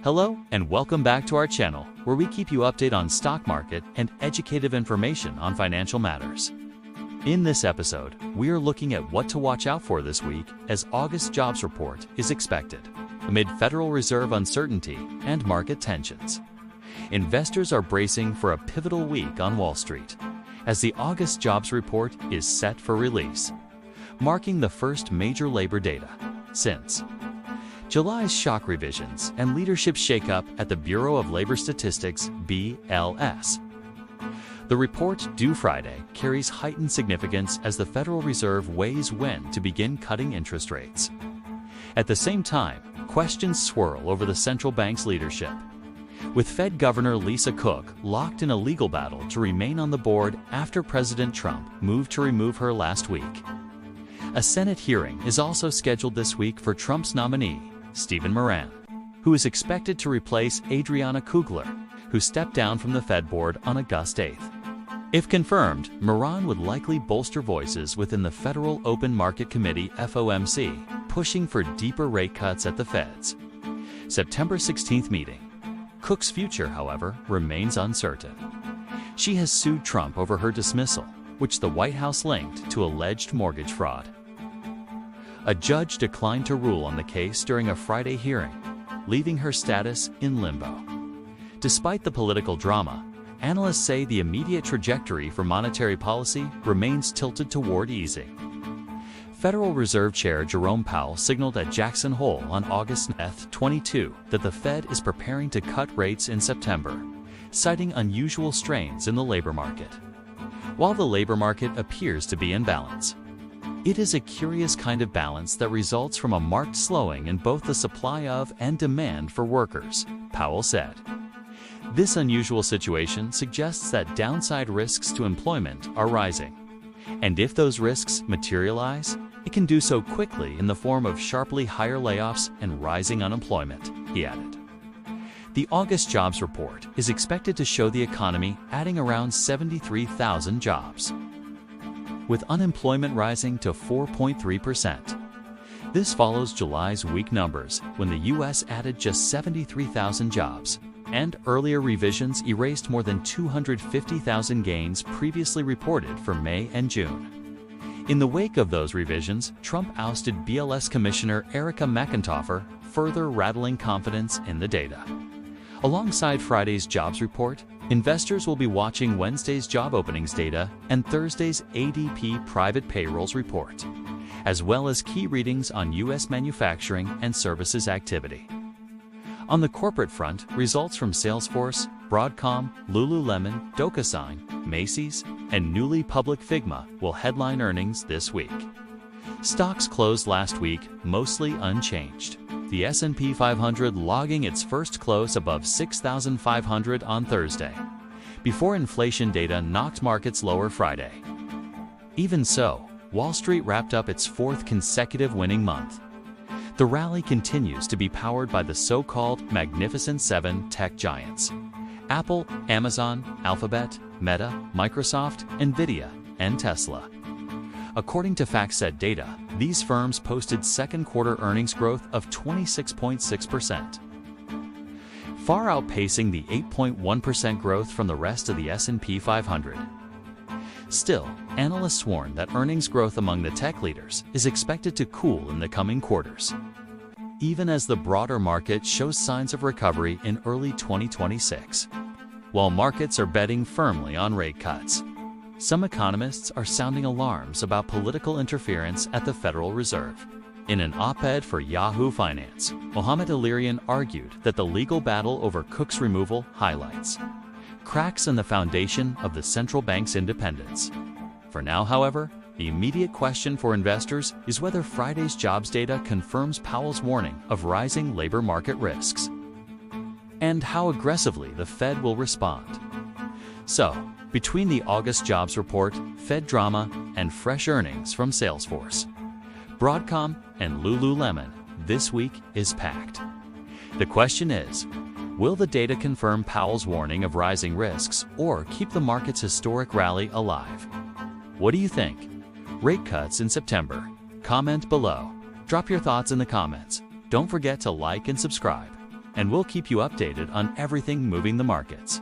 Hello and welcome back to our channel, where we keep you updated on stock market and educative information on financial matters. In this episode, we are looking at what to watch out for this week as August jobs report is expected, amid Federal Reserve uncertainty and market tensions. Investors are bracing for a pivotal week on Wall Street, as the August jobs report is set for release, marking the first major labor data since July's shock revisions and leadership shakeup at the Bureau of Labor Statistics (BLS). The report, due Friday, carries heightened significance as the Federal Reserve weighs when to begin cutting interest rates. At the same time, questions swirl over the central bank's leadership, with Fed Governor Lisa Cook locked in a legal battle to remain on the board after President Trump moved to remove her last week. A Senate hearing is also scheduled this week for Trump's nominee, Stephen Miran, who is expected to replace Adriana Kugler, who stepped down from the Fed board on August 8th. If confirmed, Miran would likely bolster voices within the Federal Open Market Committee (FOMC), pushing for deeper rate cuts at the Fed's September 16th meeting. Cook's future, however, remains uncertain. She has sued Trump over her dismissal, which the White House linked to alleged mortgage fraud. A judge declined to rule on the case during a Friday hearing, leaving her status in limbo. Despite the political drama, analysts say the immediate trajectory for monetary policy remains tilted toward easing. Federal Reserve Chair Jerome Powell signaled at Jackson Hole on August 22 that the Fed is preparing to cut rates in September, citing unusual strains in the labor market. While the labor market appears to be in balance, it is a curious kind of balance that results from a marked slowing in both the supply of and demand for workers, Powell said. This unusual situation suggests that downside risks to employment are rising, and if those risks materialize, it can do so quickly in the form of sharply higher layoffs and rising unemployment, he added. The August jobs report is expected to show the economy adding around 73,000 jobs, with unemployment rising to 4.3%. This follows July's weak numbers, when the U.S. added just 73,000 jobs, and earlier revisions erased more than 250,000 gains previously reported for May and June. In the wake of those revisions, Trump ousted BLS Commissioner Erica McIntosh, further rattling confidence in the data. Alongside Friday's jobs report, investors will be watching Wednesday's job openings data and Thursday's ADP private payrolls report, as well as key readings on U.S. manufacturing and services activity. On the corporate front, results from Salesforce, Broadcom, Lululemon, DocuSign, Macy's, and newly public Figma will headline earnings this week. Stocks closed last week mostly unchanged, the S&P 500 logging its first close above 6,500 on Thursday, before inflation data knocked markets lower Friday. Even so, Wall Street wrapped up its fourth consecutive winning month. The rally continues to be powered by the so-called Magnificent Seven tech giants: Apple, Amazon, Alphabet, Meta, Microsoft, Nvidia, and Tesla. According to FactSet data, these firms posted second quarter earnings growth of 26.6%, far outpacing the 8.1% growth from the rest of the S&P 500. Still, analysts warn that earnings growth among the tech leaders is expected to cool in the coming quarters, even as the broader market shows signs of recovery in early 2026. While markets are betting firmly on rate cuts, some economists are sounding alarms about political interference at the Federal Reserve. In an op-ed for Yahoo Finance, Mohamed Illyrian argued that the legal battle over Cook's removal highlights cracks in the foundation of the central bank's independence. For now, however, the immediate question for investors is whether Friday's jobs data confirms Powell's warning of rising labor market risks, and how aggressively the Fed will respond. So, between the August jobs report, Fed drama, and fresh earnings from Salesforce, Broadcom, and Lululemon, this week is packed. The question is, will the data confirm Powell's warning of rising risks or keep the market's historic rally alive? What do you think? Rate cuts in September? Comment below. Drop your thoughts in the comments. Don't forget to like and subscribe. and we'll keep you updated on everything moving the markets.